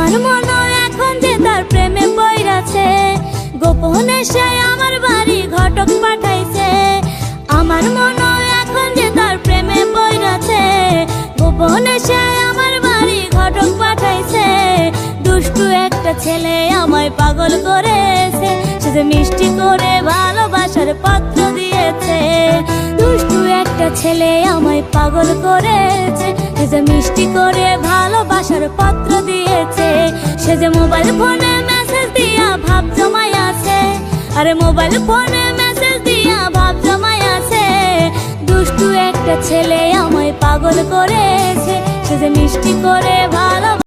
আমার মনও এখন যে তার প্রেমে পইরাছে, গোপনে সে আমার বাড়ি ঘটক পাঠাইছে। আমার মনও এখন যে তার প্রেমে পইরাছে, গোপনে সে আমার বাড়ি ঘটক পাঠাইছে। দুষ্টু একটা ছেলে আমায় পাগল করেছে, সে যে মিষ্টি করে ভালোবাসার পত্র দিয়েছে। দুষ্টু একটা ছেলে আমায় পাগল করেছে, সে যে মিষ্টি করে ভালোবাসার পত্র দিয়েছে। সে যে মোবাইল ফোনে মেসেজ দিয়া ভাব জমাই আছে, আরে মোবাইল ফোনে মেসেজ দিয়া ভাব জমাই আছে। দুষ্টু একটা ছেলে আমায় পাগল করেছে, সে যে মিষ্টি করে ভালো